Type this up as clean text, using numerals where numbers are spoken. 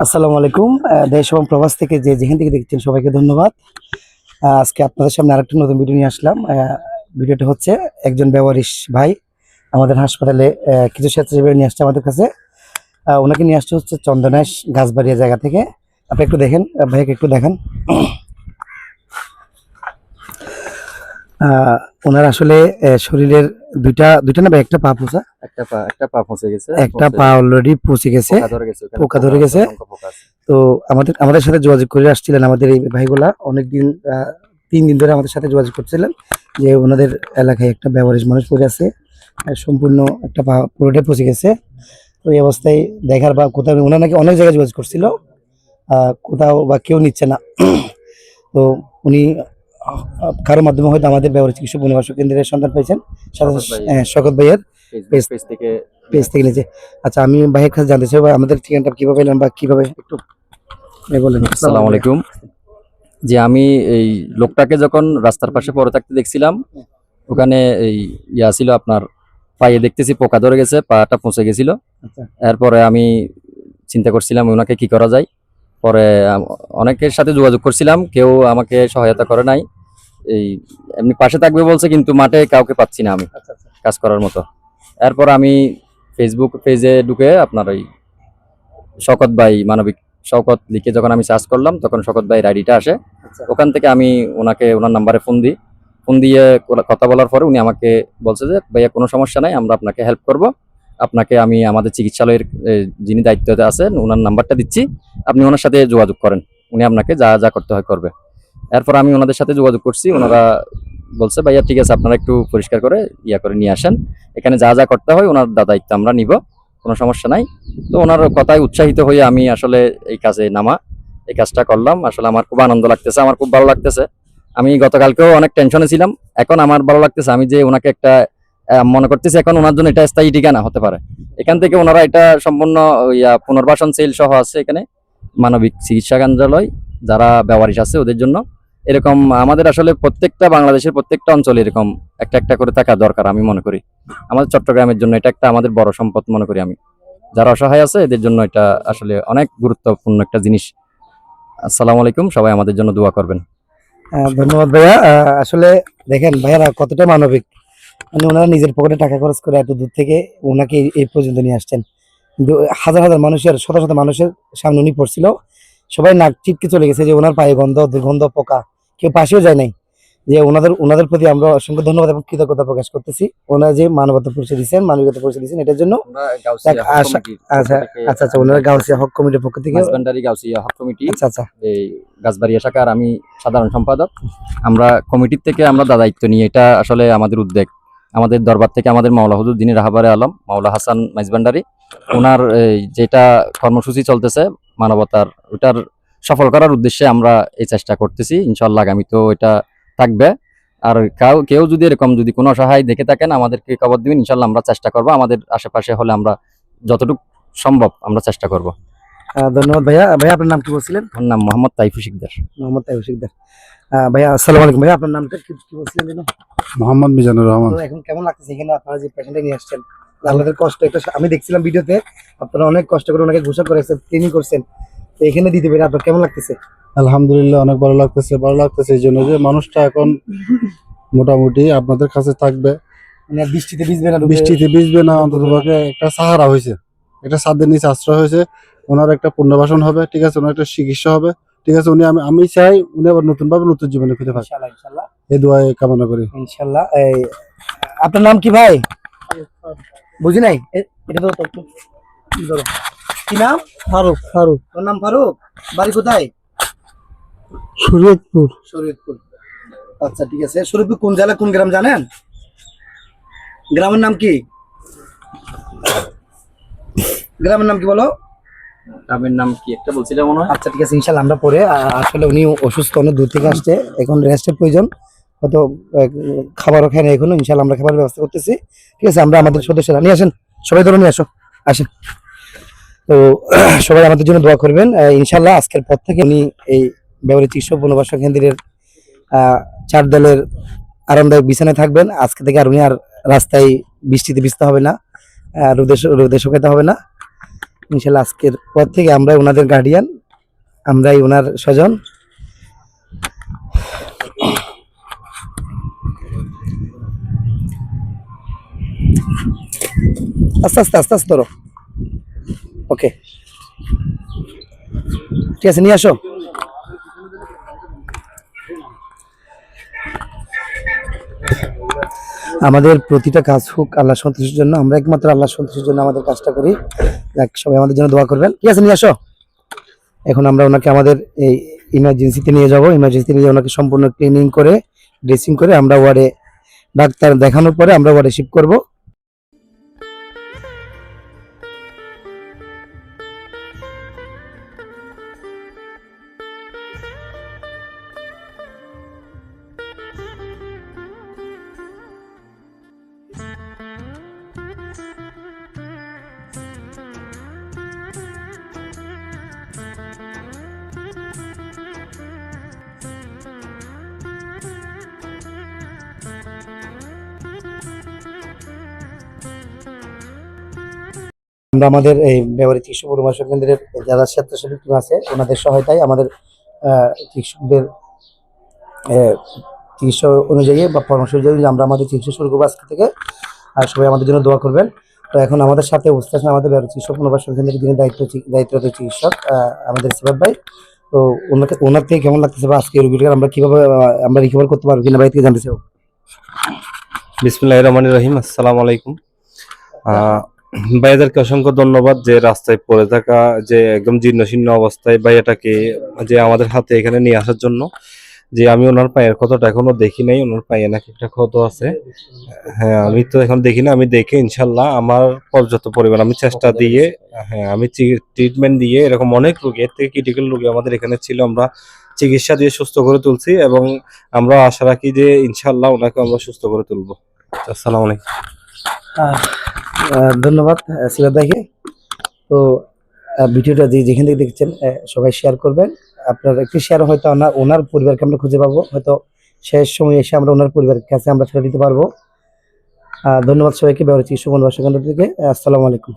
আসসালামু আলাইকুম। দেশ এবং প্রবাস থেকে যেখান থেকে দেখছেন সবাইকে ধন্যবাদ। আজকে আপনাদের সামনে আরেকটা নতুন ভিডিও নিয়ে আসলাম। ভিডিওটা হচ্ছে একজন ব্যবহারিক ভাই আমাদের হাসপাতালে কিছু স্বেচ্ছাসেবী নিয়ে আসছে আমাদের কাছে। ওনাকে নিয়ে আসছে হচ্ছে চন্দনাইশ গাছবাড়িয়া জায়গা থেকে। আপনি একটু দেখেন, ভাইকে একটু দেখান। ওনার আসলে শরীরের দুইটা না ভাই, একটা পা পচা, একটা পা ফসে গেছে, একটা পা অলরেডি পচে গেছে, পোকা ধরে গেছে। তো আমাদের সাথে যোগাযোগ করে আসছিলেন আমাদের এই ভাইগুলা অনেকদিন, 3 দিন ধরে আমাদের সাথে যোগাযোগ করছিলেন যে ওনাদের এলাকায় একটা ব্যবহারিক মানুষ পড়ে আছে, সম্পূর্ণ একটা পা পুরোটাই পচে গেছে। তো এই অবস্থায় দেখার বা কোথাও ওনার নাকি অনেক জায়গায় যোগাযোগ করছিল, কোথাও বা কেউ নিচ্ছে না। তো উনি কারোর মাধ্যমে হয়তো আমাদের ব্যবহারিক চিকিৎসা পুনর্বাসন কেন্দ্রের সন্ধান পেয়েছেন, শকত ভাইয়ের পেজ থেকে নিচে। আচ্ছা, আমি ভাইয়ের কাছে জানতে চাই আমাদের ঠিকানাটা কিভাবে এলাম বা কিভাবে একটু বলেন। আসসালামু আলাইকুম। যে আমি এই লোকটাকে যখন রাস্তার পাশে পড়ে থাকতে দেখছিলাম, ওখানে এই ছিল আপনার পায়ে দেখতেছি পোকা ধরে গেছে, পাটা পচে গেছিল। আচ্ছা। এরপরে আমি চিন্তা করছিলাম ওনাকে কি করা যায়। পরে অনেকের সাথে যোগাযোগ করছিলাম, কেউ আমাকে সহায়তা করে নাই। এই এমনি পাশে থাকবে বলছে, কিন্তু মাঠে কাউকে পাচ্ছি না আমি কাজ করার মতো। এরপর আমি ফেসবুক পেজে ঢুকে আপনার ওই শকত ভাই মানবিক শওকত লিখে যখন আমি সার্চ করলাম, তখন শকত ভাইয়ের আইডিটা আসে। ওখান থেকে আমি ওনার নাম্বারে ফোন দিয়ে কথা বলার পরে উনি আমাকে বলছে যে ভাইয়া কোনো সমস্যা নাই, আমরা আপনাকে হেল্প করব। আপনাকে আমি আমাদের চিকিৎসালয়ের যিনি দায়িত্বতে আছেন ওনার নাম্বারটা দিচ্ছি, আপনি ওনার সাথে যোগাযোগ করেন, উনি আপনাকে যা যা করতে হয় করবে। এরপর আমি ওনাদের সাথে যোগাযোগ করছি, ওনারা বলছে ভাইয়া ঠিক আছে, আপনারা একটু পরিষ্কার করে করে নিয়ে আসেন, এখানে যা যা করতে হয় ওনার দায়িত্ব আমরা নিব, কোনো সমস্যা নাই। তো ওনার কথায় উৎসাহিত হয়ে আমি আসলে এই কাজটা করলাম। আসলে আমার খুব আনন্দ লাগতেছে, আমার খুব ভালো লাগতেছে। আমি গতকালকেও অনেক টেনশনে ছিলাম, এখন আমার ভালো লাগতেছে। আমি যে ওনাকে একটা মনে করতেছি এখন ওনার জন্য এটা স্থায়ী ঠিকানা হতে পারে। এখান থেকে ওনারা এটা সম্পূর্ণ পুনর্বাসন সেল সহ আছে এখানে, মানবিক চিকিৎসা কেন্দ্রালয়, যারা ব্যবহারিক আছে ওদের জন্য। এরকম আমাদের আসলে বাংলাদেশের প্রত্যেকটা অঞ্চলে এরকম একটা একটা করে থাকা দরকার আমি মনে করি। আমাদের চট্টগ্রামের জন্য এটা একটা আমাদের বড় সম্পদ মনে করি আমি। যারা অসহায় আছে এদের জন্য এটা আসলে অনেক গুরুত্বপূর্ণ একটা জিনিস। আসসালামু আলাইকুম, সবাই আমাদের জন্য দোয়া করবেন। ধন্যবাদ ভাইয়া। আসলে দেখেন ভাইয়ারা কতটা মানবিক, মানে ওনারা নিজের পকেটে টাকা খরচ করে এত দূর থেকে ওনাকে এই পর্যন্ত নিয়ে আসছেন। কিন্তু হাজার হাজার মানুষের, শত শত মানুষের সামনে উনি পড়ছিল, সবাই নাক চিটকে চলে গেছে যে ওনার পায়ে গন্ধ, দুর্গন্ধ, পোকা, কেউ পাশেও যায় নাই। যে ওনাদের প্রতি আমরা অসংখ্য ধন্যবাদ এবং কৃতজ্ঞতা প্রকাশ করতেছি। ওনারা যে মানবতা পরিচয় দিচ্ছেন, মানবিকতা পরিচয় দিচ্ছেন, এটার জন্য। আচ্ছা, ওনারা গাউসিয়া হক কমিটির পক্ষ থেকে, গাউসিয়া হক কমিটি, আচ্ছা, এই গাছবাড়িয়া শাখার আমি সাধারণ সম্পাদক। আমরা কমিটির থেকে আমরা দায়িত্ব নিয়ে, এটা আসলে আমাদের উদ্যোগ। আমাদের দরবার থেকে আমাদের মাওলা হুজুর যিনি রাহাবারে আলম মাওলা হাসান মাইজভান্ডারি, ওনার যেটা কর্মসূচি চলতেছে মানবতার, ওটার সফল করার উদ্দেশ্যে আমরা এই চেষ্টা করতেছি। ইনশাআল্লাহ আগামী তো এটা থাকবে। আর কেউ যদি এরকম যদি কোনো সহায় দেখে থাকেন আমাদেরকে খবর দিবেন, ইনশাআল্লাহ আমরা চেষ্টা করব। আমাদের আশেপাশে হলে আমরা যতটুকু সম্ভব আমরা চেষ্টা করব। ধন্যবাদ ভাইয়া। ভাইয়া আপনার নাম কি বলছিলেন? আমার নাম মোহাম্মদ তাইফু শিকদার। মোহাম্মদ তাইফু শিকদার। ভাইয়া আসসালামু আলাইকুম। ভাইয়া আপনার নামটা কি বলছিলেন যেন? মোহাম্মদ মিজানুর রহমান। তো এখন কেমন লাগতেছে এখানে আপনারা যে পেশেন্টে নিয়ে আসছেন? আপনাদের কষ্ট একটা আমি দেখছিলাম ভিডিওতে, আপনারা অনেক কষ্ট করে ওনাকে ঘোষণা করেছেন, ট্রেনিং করছেন, তো এখানে দিতে পেরে আপনার কেমন লাগতেছে? আলহামদুলিল্লাহ, অনেক ভালো লাগতেছে এই জন্য যে মানুষটা এখন মোটামুটি আপনাদের কাছে থাকবে, মানে বৃষ্টিতে ভিজবে না, অন্তত একটা সাহারা হয়েছে, একটা ছাদের নিচে আশ্রয় হয়েছে। ওনার একটা পুনর্বাসন হবে, ঠিক আছে, ওনার একটা চিকিৎসা হবে, ঠিক আছে। আমি চাই উনি আবার নতুন জীবনে ফিরে পাক, ইনশাআল্লাহ এই দোয়া কামনা করি ইনশাআল্লাহ। আপনার নাম কি ভাই? বুঝি নাই, এটা তো কি নাম? ফারুক। তোর নাম ফারুক? বাড়ি কোথায়? শরীয়তপুর। আচ্ছা, ঠিক আছে। শরীয়তপুর কোন জেলা, কোন গ্রাম জানেন? গ্রামের নাম কি? বলো। গ্রামের নাম কি একটা বলছিলাম মনে হয়। আচ্ছা, ঠিক আছে, ইনশাআল্লাহ আমরা পরে। আসলে উনি অসুস্থ, অনেক দূর থেকে আসছে, এখন রেস্টের প্রয়োজন, হয়তো খাবারও খায় না এখনো। ইনশাআল্লাহ আমরা খাবারের ব্যবস্থা করতেছি, ঠিক আছে। আমরা আমাদের সদস্যরা নিয়ে আসেন, সবাই ধরে নিয়ে আসেন। তো সবাই আমাদের জন্য দোয়া করবেন ইনশাআল্লাহ। আজকের পর থেকে উনি এই ব্যবহারিক চিকিৎসা পুনর্বাসন কেন্দ্রের 4 দেয়ালের আরামদায়ক বিছানায় থাকবেন। আজকে থেকে আর উনি আর রাস্তায় বৃষ্টিতে ভিজতে হবে না, রোদে শুকাতে হবে না। ইনশাল্লাহ আজকের পর থেকে আমরা ওনাদের গার্ডিয়ান, আমরাই ওনার স্বজন। আস্তে আস্তে আস্তে আস্তে ধরো। ওকে, ঠিক আছে, নিয়ে আসো। আমাদের প্রতিটা কাজ হোক আল্লাহ সন্তোষের জন্য, আমরা একমাত্র আল্লাহ সন্তোষের জন্য আমাদের কাজটা করি। যাক, সবাই আমাদের জন্য দোয়া করবেন। ঠিক আছে, নিয়ে আসো। এখন আমরা ওনাকে আমাদের এই ইমার্জেন্সিতে নিয়ে যাব। ইমার্জেন্সিতে নিয়ে ওনাকে সম্পূর্ণ ক্লিনিং করে ড্রেসিং করে আমরা ওয়ার্ডে, ডাক্তার দেখানোর পরে আমরা ওয়ার্ডে শিফট করব। আমরা আমাদের এই ব্যবহারিক চিকিৎসা পরামর্শ কেন্দ্রের যারা স্বেচ্ছাসেবী টিম আছে ওনাদের সহায়তায় আমাদের চিকিৎসকদের চিকিৎসা অনুযায়ী বা পরামর্শ অনুযায়ী আমরা আমাদের চিকিৎসা শুরু করবো আজকে থেকে। আর সবাই আমাদের জন্য দোয়া করবেন। তো এখন আমাদের সাথে উপস্থিত আছেন আমাদের ব্যবহারিক চিকিৎসা পুনর্বাসন কেন্দ্রের যিনি দায়িত্বরত চিকিৎসক আমাদের সিফাত ভাই। তো ওনার থেকে কেমন লাগতেছে বা আজকে রোগীটাকে আমরা কিভাবে আমরা রিকভার করতে পারবো কিনা ভাই থেকে জানতে চাও। বিসমিল্লাহির রহমানির রহিম। আসসালামু আলাইকুম। ভাইয়াদেরকে অসংখ্য ধন্যবাদ যে রাস্তায় পড়ে থাকা যে একদম জীর্ণশীর্ণ অবস্থায় ভাইয়াটাকে যে আমাদের হাতে এখানে নিয়ে আসার জন্য। যে আমি ওনার পায়ের ক্ষতটা এখনো দেখি নাই, ওনার পায়ে নাকি একটা ক্ষত আছে। হ্যাঁ, আমি তো এখন দেখি না, আমি দেখে ইনশাল্লাহ আমার পর্যাপ্ত পরিমাণ আমি চেষ্টা দিয়ে, হ্যাঁ, আমি ট্রিটমেন্ট দিয়ে এরকম অনেক রোগী, এর থেকে ক্রিটিক্যাল রোগী আমাদের এখানে ছিল, আমরা চিকিৎসা দিয়ে সুস্থ করে তুলছি এবং আমরা আশা রাখি যে ইনশাল্লাহ ওনাকে আমরা সুস্থ করে তুলবো। আসসালামু আলাইকুম। ধন্যবাদ সিফাত ভাইকে। তো ভিডিওটা যেখান থেকে দেখছেন সবাই শেয়ার করবেন। আপনার একটি শেয়ার হয়তো ওনার পরিবারকে আমরা খুঁজে পাবো, হয়তো শেষ সময় এসে আমরা ওনার পরিবারের কাছে আমরা ফেরত দিতে পারবো। ধন্যবাদ সবাইকে ব্যবহারিক চিকিৎসা পুনর্বাসন কেন্দ্র থেকে। আসসালামু আলাইকুম।